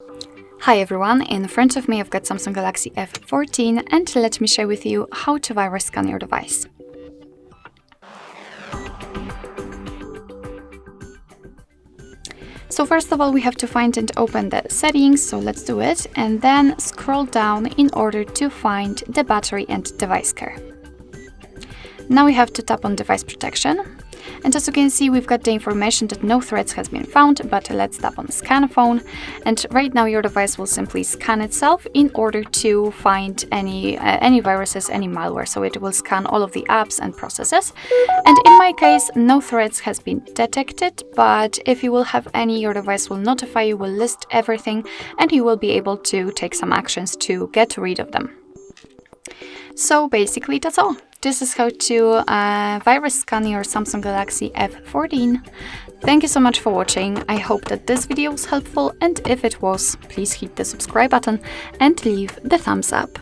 Hi everyone, in front of me I've got Samsung Galaxy F14 and let me share with you how to virus scan your device. So first of all we have to find and open the settings, so let's do it, and then scroll down in order to find the battery and device care. Now we have to tap on device protection. And as you can see, we've got the information that no threats has been found, but let's tap on scan phone. And right now your device will simply scan itself in order to find any viruses, any malware. So it will scan all of the apps and processes. And in my case, no threats has been detected, but if you will have any, your device will notify you, will list everything, and you will be able to take some actions to get rid of them. So basically that's all. This is how to virus scan your Samsung Galaxy F14. Thank you so much for watching. I hope that this video was helpful, and if it was, please hit the subscribe button and leave the thumbs up.